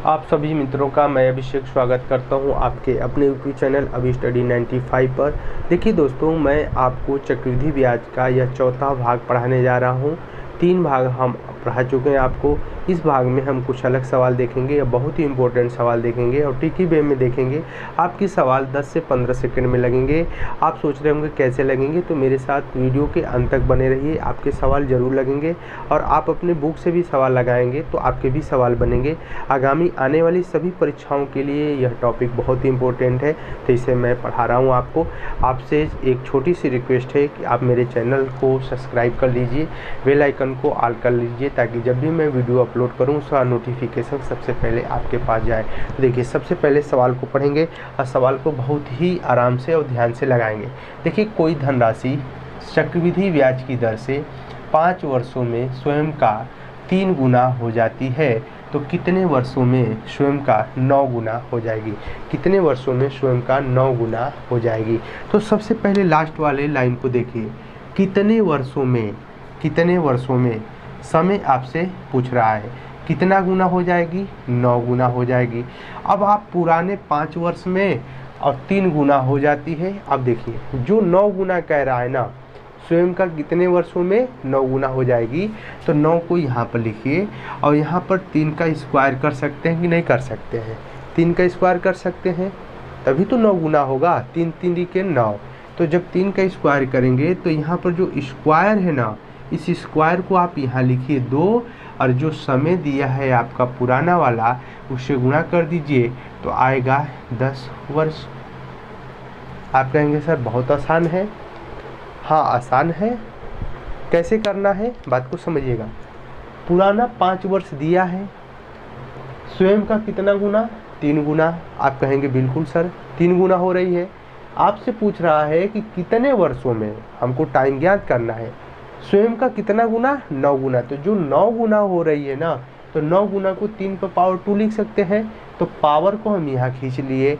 आप सभी मित्रों का मैं अभिषेक स्वागत करता हूं आपके अपने यूट्यूब चैनल अभी स्टडी 95 पर। देखिए दोस्तों, मैं आपको चक्रवृद्धि ब्याज का यह चौथा भाग पढ़ाने जा रहा हूं। 3 भाग हम पढ़ा चुके हैं आपको। इस भाग में हम कुछ अलग सवाल देखेंगे या बहुत ही इंपॉर्टेंट सवाल देखेंगे और ट्रिकी वे में देखेंगे। आपके सवाल 10 से 15 सेकंड में लगेंगे। आप सोच रहे होंगे कैसे लगेंगे, तो मेरे साथ वीडियो के अंत तक बने रहिए। आपके सवाल ज़रूर लगेंगे और आप अपने बुक से भी सवाल लगाएंगे तो आपके भी सवाल बनेंगे। आगामी आने वाली सभी परीक्षाओं के लिए यह टॉपिक बहुत ही इंपॉर्टेंट है, तो इसे मैं पढ़ा रहा हूँ आपको। आपसे एक छोटी सी रिक्वेस्ट है कि आप मेरे चैनल को सब्सक्राइब कर लीजिए, बेल आइकन को ऑल कर लीजिए, ताकि जब भी मैं वीडियो अपलोड करूँ उसका नोटिफिकेशन सबसे पहले आपके पास जाए। तो देखिए, सबसे पहले सवाल को पढ़ेंगे और सवाल को बहुत ही आराम से और ध्यान से लगाएंगे। देखिए, कोई धनराशि चक्रवृद्धि ब्याज की दर से 5 वर्षों में स्वयं का 3 गुना हो जाती है, तो कितने वर्षों में स्वयं का 9 गुना हो जाएगी? कितने वर्षों में स्वयं का 9 गुना हो जाएगी? तो सबसे पहले लास्ट वाले लाइन को देखिए, कितने वर्षों में, कितने वर्षों में समय आपसे पूछ रहा है। कितना गुना हो जाएगी? 9 गुना हो जाएगी। अब आप पुराने 5 वर्ष में और 3 गुना हो जाती है। अब देखिए, जो 9 गुना कह रहा है ना, स्वयं का कितने वर्षों में 9 गुना हो जाएगी, तो 9 को यहाँ पर लिखिए और यहाँ पर 3 का स्क्वायर कर सकते हैं कि नहीं कर सकते हैं? 3 का स्क्वायर कर सकते हैं, तभी तो 9 गुना होगा। 3 3 के 9, तो जब 3 का स्क्वायर करेंगे तो यहाँ पर जो स्क्वायर है ना, इस स्क्वायर को आप यहाँ लिखिए 2 और जो समय दिया है आपका पुराना वाला उससे गुणा कर दीजिए तो आएगा 10 वर्ष। आप कहेंगे सर बहुत आसान है। हाँ, आसान है। कैसे करना है बात को समझिएगा। पुराना 5 वर्ष दिया है, स्वयं का कितना गुना? 3 गुना। आप कहेंगे बिल्कुल सर 3 गुना हो रही है। आपसे पूछ रहा है कि कितने वर्षों में, हमको टाइम ज्ञात करना है। स्वयं का कितना गुना? 9 गुना। तो जो 9 गुना हो रही है ना, तो 9 गुना को 3 पर पावर 2 लिख सकते हैं। तो पावर को हम यहाँ खींच लिए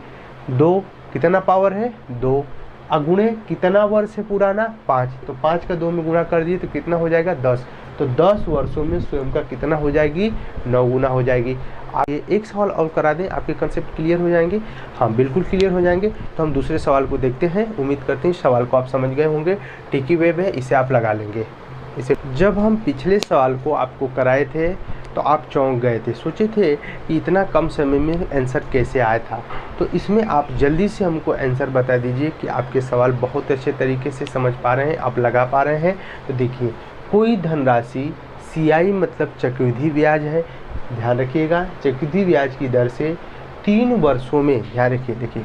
2। कितना पावर है? 2। अगुणे कितना वर्ष है पुराना? 5। तो 5 का 2 में गुणा कर दिए तो कितना हो जाएगा? 10। तो 10 वर्षों में स्वयं का कितना हो जाएगी? 9 गुना हो जाएगी। आगे एक सवाल और करा दें, आपके कंसेप्ट क्लियर हो जाएंगे। हाँ, बिल्कुल क्लियर हो जाएंगे। तो हम दूसरे सवाल को देखते हैं। उम्मीद करते हैं सवाल को आप समझ गए होंगे। टिकी वेब है, इसे आप लगा लेंगे। इसे जब हम पिछले सवाल को आपको कराए थे तो आप चौंक गए थे, सोचे थे कि इतना कम समय में आंसर कैसे आया था। तो इसमें आप जल्दी से हमको आंसर बता दीजिए कि आपके सवाल बहुत अच्छे तरीके से समझ पा रहे हैं, आप लगा पा रहे हैं। तो देखिए, कोई धनराशि CI मतलब चक्रवृद्धि ब्याज है। ध्यान रखिएगा, चक्रवृद्धि ब्याज की दर से 3 वर्षों में, ध्यान रखिए, देखिए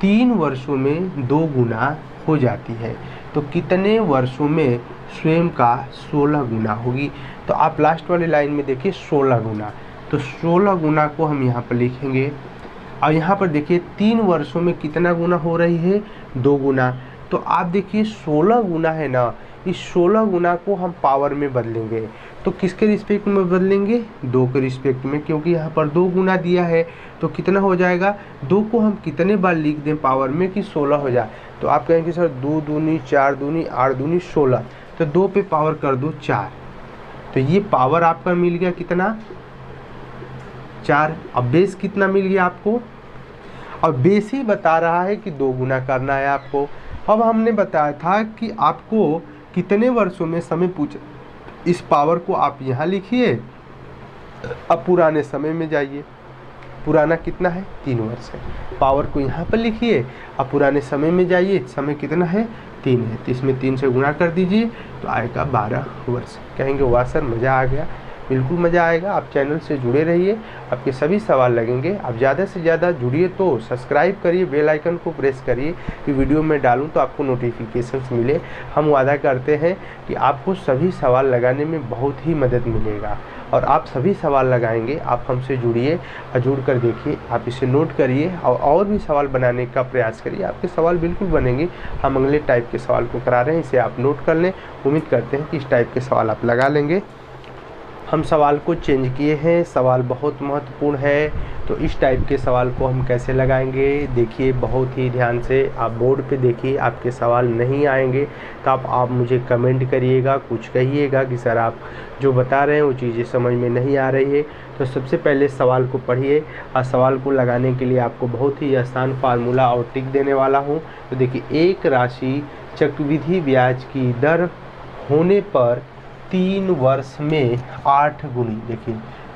3 वर्षों में 2 गुना हो जाती है। तो कितने वर्षों में स्वयं का 16 गुना होगी? तो आप लास्ट वाली लाइन में देखिए 16 गुना। तो 16 गुना को हम यहाँ पर लिखेंगे और यहाँ पर देखिए 3 वर्षों में कितना गुना हो रही है? 2 गुना। तो आप देखिए 16 गुना है ना, इस 16 गुना को हम पावर में बदलेंगे। तो किसके रिस्पेक्ट में बदलेंगे? 2 के रिस्पेक्ट में, क्योंकि यहाँ पर 2 गुना दिया है। तो कितना हो जाएगा? 2 को हम कितने बार लिख दें पावर में कि 16 हो जाए? तो आप कहेंगे सर 2 दूनी 4 दूनी 8 दूनी 16, तो 2 पे पावर कर दो 4। तो ये पावर आपका मिल गया कितना? 4। अब बेस कितना मिल गया आपको? और बेस ही बता रहा है कि 2 गुना करना है आपको। अब हमने बताया था कि आपको कितने वर्षों में समय पूछ, इस पावर को आप यहाँ लिखिए। अब पुराने समय में जाइए, पुराना कितना है? 3 वर्ष है। पावर को यहाँ पर लिखिए, अब पुराने समय में जाइए, समय कितना है? 3 है। तो इसमें 3 से गुणा कर दीजिए तो आएगा 12 वर्ष। कहेंगे वाह सर मज़ा आ गया। बिल्कुल मज़ा आएगा। आप चैनल से जुड़े रहिए, आपके सभी सवाल लगेंगे। आप ज़्यादा से ज़्यादा जुड़िए, तो सब्सक्राइब करिए, बेल आइकन को प्रेस करिए कि वीडियो में डालूं तो आपको नोटिफिकेशंस मिले। हम वादा करते हैं कि आपको सभी सवाल लगाने में बहुत ही मदद मिलेगा और आप सभी सवाल लगाएंगे। आप हमसे जुड़िए और जुड़ कर देखिए, आप इसे नोट करिए और भी सवाल बनाने का प्रयास करिए। आपके सवाल बिल्कुल बनेंगे। हम अगले टाइप के सवाल को करा रहे हैं, इसे आप नोट कर लें। उम्मीद करते हैं कि इस टाइप के सवाल आप लगा लेंगे। हम सवाल को चेंज किए हैं। सवाल बहुत महत्वपूर्ण है, तो इस टाइप के सवाल को हम कैसे लगाएंगे, देखिए बहुत ही ध्यान से आप बोर्ड पे देखिए। आपके सवाल नहीं आएंगे तो आप मुझे कमेंट करिएगा, कुछ कहिएगा कि सर आप जो बता रहे हैं वो चीज़ें समझ में नहीं आ रही है। तो सबसे पहले सवाल को पढ़िए, और सवाल को लगाने के लिए आपको बहुत ही आसान फार्मूला और टिक देने वाला हूँ। तो देखिए, एक राशि चक्रवृद्धि ब्याज की दर होने पर 3 वर्ष में 8 गुनी, देखिए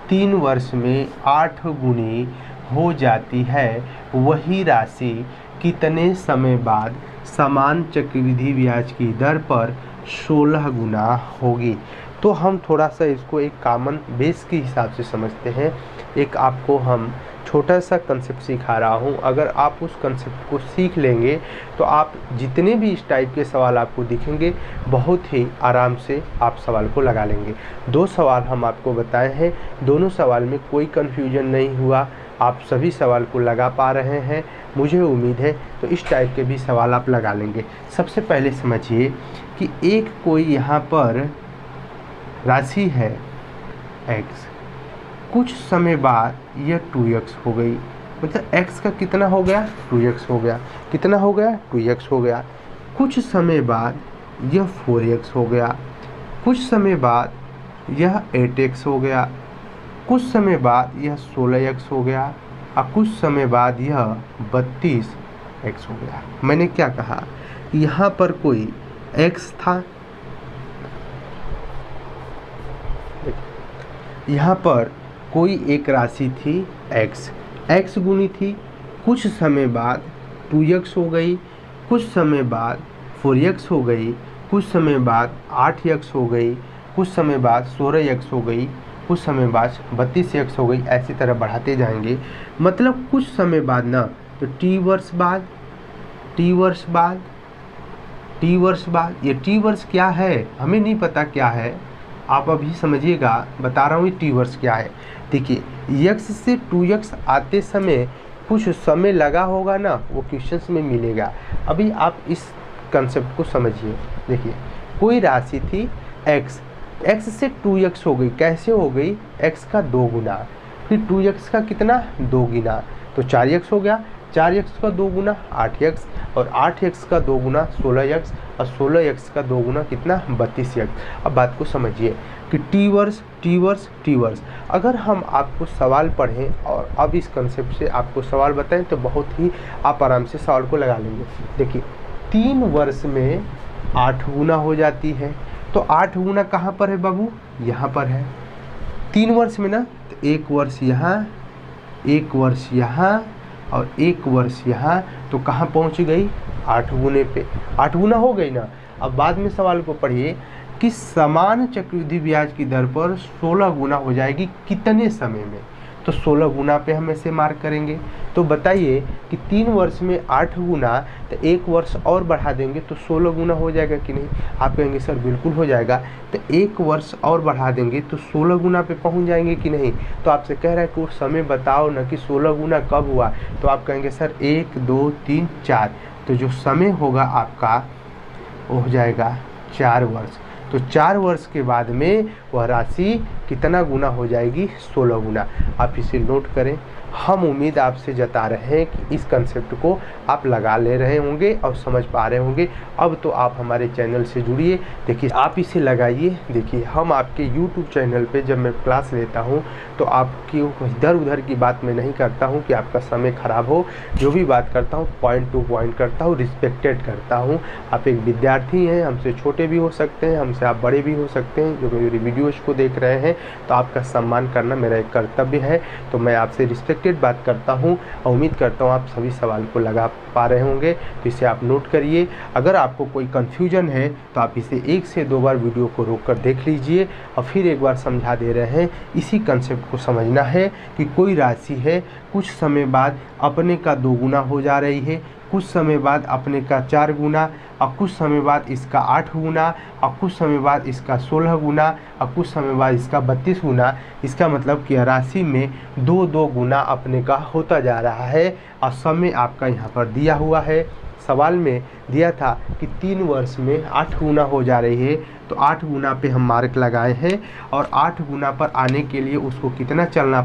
3 वर्ष में 8 गुनी हो जाती है, वही राशि कितने समय बाद समान चक्रवृद्धि ब्याज की दर पर 16 गुना होगी। तो हम थोड़ा सा इसको एक कॉमन बेस के हिसाब से समझते हैं। एक आपको हम छोटा सा कंसेप्ट सिखा रहा हूँ, अगर आप उस कंसेप्ट को सीख लेंगे तो आप जितने भी इस टाइप के सवाल आपको दिखेंगे बहुत ही आराम से आप सवाल को लगा लेंगे। 2 सवाल हम आपको बताए हैं, दोनों सवाल में कोई कन्फ्यूजन नहीं हुआ, आप सभी सवाल को लगा पा रहे हैं, मुझे उम्मीद है। तो इस टाइप के भी सवाल आप लगा लेंगे। सबसे पहले समझिए कि एक कोई यहाँ पर राशि है x, कुछ समय बाद यह 2x हो गई, मतलब x का कितना हो गया, 2x हो गया। कितना हो गया, 2x हो गया। कुछ समय बाद यह 4x हो गया, कुछ समय बाद यह 8x हो गया, कुछ समय बाद यह 16x हो गया, और कुछ समय बाद यह 32x हो गया। मैंने क्या कहा, यहाँ पर कोई x था, यहाँ पर कोई एक राशि थी x गुनी थी, कुछ समय बाद 2x हो गई, कुछ समय बाद 4x हो गई, कुछ समय बाद 8x हो गई, कुछ समय बाद 16x हो गई, कुछ समय बाद 32x हो गई। ऐसी तरह बढ़ाते जाएंगे, मतलब कुछ समय बाद ना, तो t वर्ष बाद, t वर्ष बाद, t वर्ष बाद। ये t वर्ष क्या है हमें नहीं पता क्या है, आप अभी समझिएगा, बता रहा हूँ टी वर्ष क्या है। देखिए, x से 2x आते समय कुछ समय लगा होगा ना, वो क्वेश्चंस में मिलेगा। अभी आप इस कंसेप्ट को समझिए। देखिए, कोई राशि थी x से 2x हो गई, कैसे हो गई, x का 2 गुना, फिर 2x का कितना, 2 गुना, तो 4x हो गया, 4x का 2 गुना 8x, और 8x का 2 गुना 16x, और 16x का 2 गुना कितना, 32x। अब बात को समझिए कि टी वर्ष। अगर हम आपको सवाल पढ़ें और अब इस कंसेप्ट से आपको सवाल बताएं तो बहुत ही आप आराम से सवाल को लगा लेंगे। देखिए, 3 वर्ष में 8 गुना हो जाती है, तो 8 गुना कहाँ पर है बाबू, यहाँ पर है। 3 वर्ष में ना, तो 1 वर्ष यहाँ, 1 वर्ष यहाँ, और 1 वर्ष यहाँ, तो कहाँ पहुँच गई, 8 गुने पे। 8 गुना हो गई ना। अब बाद में सवाल को पढ़िए कि समान चक्रवृद्धि ब्याज की दर पर 16 गुना हो जाएगी कितने समय में, तो 16 गुना पे हम ऐसे मार्क करेंगे। तो बताइए कि 3 वर्ष में 8 गुना, तो 1 वर्ष और बढ़ा देंगे तो 16 गुना हो जाएगा कि नहीं। आप कहेंगे सर बिल्कुल हो जाएगा, तो 1 वर्ष और बढ़ा देंगे तो 16 गुना पे पहुंच जाएंगे कि नहीं। तो आपसे कह रहा है कि वो समय बताओ ना कि 16 गुना कब हुआ, तो आप कहेंगे सर 1 2 3 4, तो जो समय होगा आपका वो हो जाएगा 4 वर्ष। तो 4 वर्ष के बाद में वह राशि कितना गुना हो जाएगी, 16 गुना। आप इसे नोट करें। हम उम्मीद आपसे जता रहे हैं कि इस कंसेप्ट को आप लगा ले रहे होंगे और समझ पा रहे होंगे। अब तो आप हमारे चैनल से जुड़िए। देखिए, आप इसे लगाइए। देखिए, हम आपके YouTube चैनल पे जब मैं क्लास लेता हूँ तो आपकी इधर उधर की बात मैं नहीं करता हूँ कि आपका समय ख़राब हो। जो भी बात करता हूँ पॉइंट टू पॉइंट करता हूँ, रिस्पेक्टेड करता हूँ। आप एक विद्यार्थी हैं, हमसे छोटे भी हो सकते हैं, हमसे आप बड़े भी हो सकते हैं। जो मेरी वीडियोज़ को देख रहे हैं तो आपका सम्मान करना मेरा एक कर्तव्य है। तो मैं आपसे रिस्पेक्टेड बात करता हूँ और उम्मीद करता हूँ आप सभी सवाल को लगा पा रहे होंगे। तो इसे आप नोट करिए। अगर आपको कोई कन्फ्यूजन है तो आप इसे 1 से 2 बार वीडियो को रोक कर देख लीजिए और फिर एक बार समझा दे रहे हैं। इसी कंसेप्ट को समझना है कि कोई राशि है, कुछ समय बाद अपने का 2 गुना हो जा रही है, कुछ समय बाद अपने का 4 गुना, और कुछ समय बाद इसका 8 गुना, और कुछ समय बाद इसका 16 गुना, और कुछ समय बाद इसका 32 गुना। इसका मतलब कि राशि में 2-2 गुना अपने का होता जा रहा है। और समय आपका यहाँ पर दिया हुआ है, सवाल में दिया था कि 3 वर्ष में 8 गुना हो जा रही है, तो 8 गुना पे हम मार्क लगाए हैं। और 8 गुना पर आने के लिए उसको कितना चलना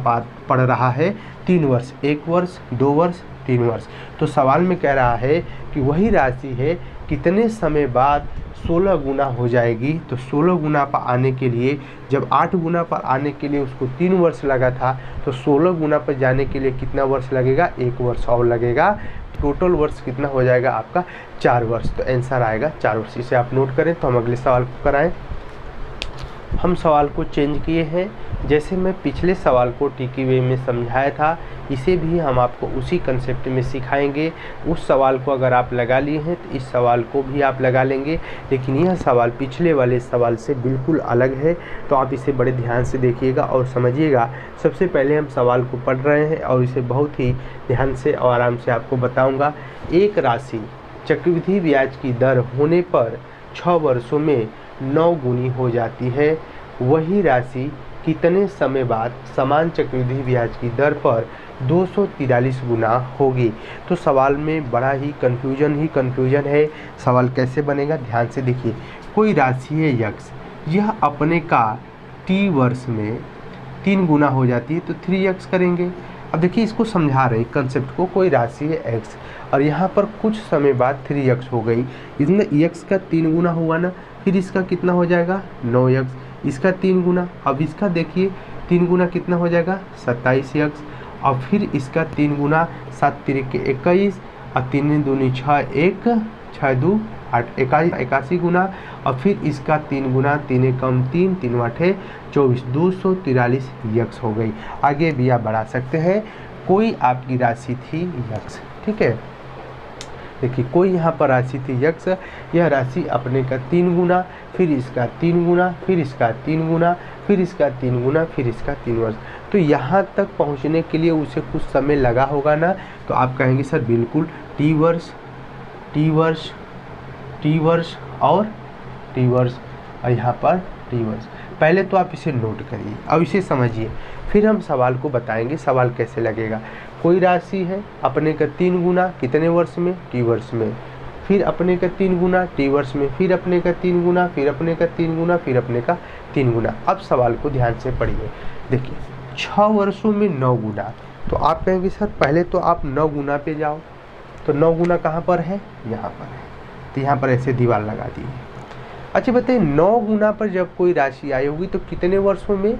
पड़ रहा है, 3 वर्ष, 1 वर्ष, 2 वर्ष, 3 वर्ष। तो सवाल में कह रहा है कि वही राशि है कितने समय बाद 16 गुना हो जाएगी। तो 16 गुना पर आने के लिए, जब 8 गुना पर आने के लिए उसको 3 वर्ष लगा था, तो 16 गुना पर जाने के लिए कितना वर्ष लगेगा, 1 वर्ष और लगेगा। टोटल वर्ष कितना हो जाएगा आपका, 4 वर्ष। तो आंसर आएगा 4 वर्ष। इसे आप नोट करें। तो हम अगले सवाल को कराएं। हम सवाल को चेंज किए हैं, जैसे मैं पिछले सवाल को टिकी वे में समझाया था, इसे भी हम आपको उसी कंसेप्ट में सिखाएंगे। उस सवाल को अगर आप लगा लिए हैं तो इस सवाल को भी आप लगा लेंगे, लेकिन यह सवाल पिछले वाले सवाल से बिल्कुल अलग है। तो आप इसे बड़े ध्यान से देखिएगा और समझिएगा। सबसे पहले हम सवाल को पढ़ रहे हैं और इसे बहुत ही ध्यान से और आराम से आपको बताऊँगा। एक राशि चक्रवृद्धि ब्याज की दर होने पर 6 वर्षों में 9 गुनी हो जाती है, वही राशि कितने समय बाद समान चक्रवृद्धि ब्याज की दर पर 243 गुना होगी। तो सवाल में बड़ा ही कन्फ्यूजन है। सवाल कैसे बनेगा, ध्यान से देखिए। कोई राशि है यक्स, यह अपने का t वर्ष में 3 गुना हो जाती है, तो 3x करेंगे। अब देखिए इसको समझा रहे हैं कंसेप्ट को। कोई राशि है x और यहाँ पर कुछ समय बाद 3x हो गई, इसमें x का 3 गुना हुआ ना, फिर इसका कितना हो जाएगा 9x, इसका 3 गुना। अब इसका देखिए 3 गुना कितना हो जाएगा 27x, और फिर इसका 3 गुना 7 तिरिक 21, और 3 दूनी 6, 1 6 2 8 81 गुना, और फिर इसका 3 गुना 3 कम 3 3 8 24 243 यक्स हो गई। आगे भी आप बढ़ा सकते हैं। कोई आपकी राशि थी यक्स, ठीक है। देखिए कोई यहाँ पर राशि थी यक्स, यह राशि अपने का 3 गुना, फिर इसका 3 गुना, फिर इसका 3 गुना, फिर इसका 3 गुना, फिर इसका 3 वर्ष। तो यहाँ तक पहुँचने के लिए उसे कुछ समय लगा होगा ना। तो आप कहेंगे सर बिल्कुल टी वर्ष, टी वर्ष, टी वर्ष और टी वर्ष, और यहाँ पर टी वर्ष। पहले तो आप इसे नोट करिए, अब इसे समझिए, फिर हम सवाल को बताएंगे सवाल कैसे लगेगा। कोई राशि है अपने का 3 गुना कितने वर्ष में, टी वर्ष में, फिर अपने का 3 गुना टी वर्ष में, फिर अपने का 3 गुना, फिर अपने का 3 गुना, फिर अपने का 3 गुना। अब सवाल को ध्यान से पढ़िए। देखिए 6 वर्षों में 9 गुना। तो आप कहेंगे सर पहले तो आप 9 गुना पे जाओ। तो 9 गुना कहाँ पर है, यहाँ पर है। तो यहाँ पर ऐसे दीवार लगा दी है। अच्छा बताइए 9 गुना पर जब कोई राशि आई होगी तो कितने वर्षों में,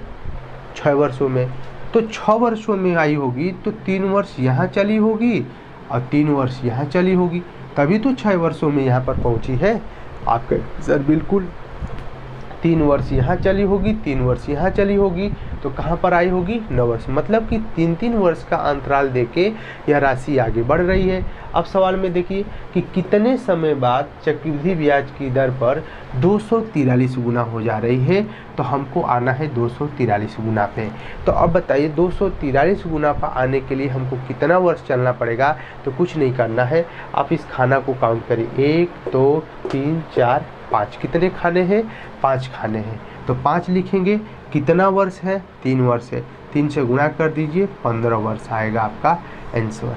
6 वर्षों में। तो 6 वर्षों में आई होगी तो 3 वर्ष यहाँ चली होगी और 3 वर्ष यहाँ चली होगी, तभी तो 6 वर्षों में यहाँ पर पहुँची है। आपके सर बिल्कुल 3 वर्ष यहाँ चली होगी, 3 वर्ष यहाँ चली होगी, तो कहाँ पर आई होगी 9 वर्ष। मतलब कि 3-3 वर्ष का अंतराल देके यह राशि आगे बढ़ रही है। अब सवाल में देखिए कि कितने समय बाद चक्रवृद्धि ब्याज की दर पर 243 गुना हो जा रही है। तो हमको आना है 243 गुना पे। तो अब बताइए 243 गुना पर आने के लिए हमको कितना वर्ष चलना पड़ेगा। तो कुछ नहीं करना है, आप इस खाना को काउंट करिए, 1 2 3 4 5। कितने खाने हैं, 5 खाने हैं। तो 5 लिखेंगे। कितना वर्ष है, 3 वर्ष है। 3 से गुणा कर दीजिए, 15 वर्ष आएगा आपका आंसर।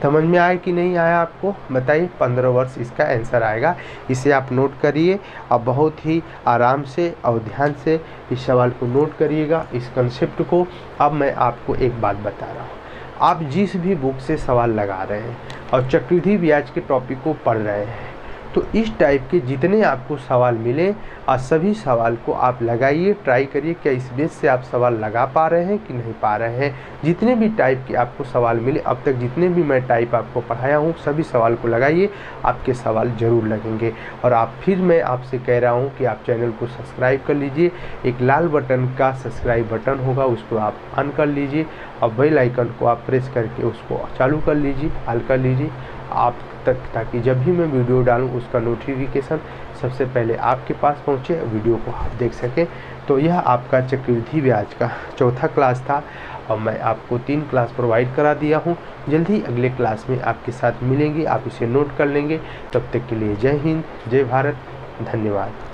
समझ में आया कि नहीं आया आपको, बताइए। 15 वर्ष इसका आंसर आएगा। इसे आप नोट करिए। अब बहुत ही आराम से और ध्यान से इस सवाल को नोट करिएगा, इस कंसेप्ट को। अब मैं आपको एक बात बता रहा हूँ, आप जिस भी बुक से सवाल लगा रहे हैं और चक्रवृद्धि ब्याज के टॉपिक को पढ़ रहे हैं, तो इस टाइप के जितने आपको सवाल मिले और सभी सवाल को आप लगाइए, ट्राई करिए क्या इस बेस से आप सवाल लगा पा रहे हैं कि नहीं पा रहे हैं। जितने भी टाइप के आपको सवाल मिले, अब तक जितने भी मैं टाइप आपको पढ़ाया हूँ, सभी सवाल को लगाइए, आपके सवाल ज़रूर लगेंगे। और आप फिर मैं आपसे कह रहा हूँ कि आप चैनल को सब्सक्राइब कर लीजिए। एक लाल बटन का सब्सक्राइब बटन होगा, उसको आप ऑन कर लीजिए और बेल आइकन को आप प्रेस करके उसको चालू कर लीजिए, ऑल कर लीजिए। आप तक, ताकि जब भी मैं वीडियो डालूं उसका नोटिफिकेशन सबसे पहले आपके पास पहुंचे, वीडियो को आप देख सकें। तो यह आपका चक्रवृद्धि ब्याज का चौथा क्लास था और मैं आपको 3 क्लास प्रोवाइड करा दिया हूं। जल्दी अगले क्लास में आपके साथ मिलेंगे, आप इसे नोट कर लेंगे। तब तक के लिए जय हिंद, जय भारत, धन्यवाद।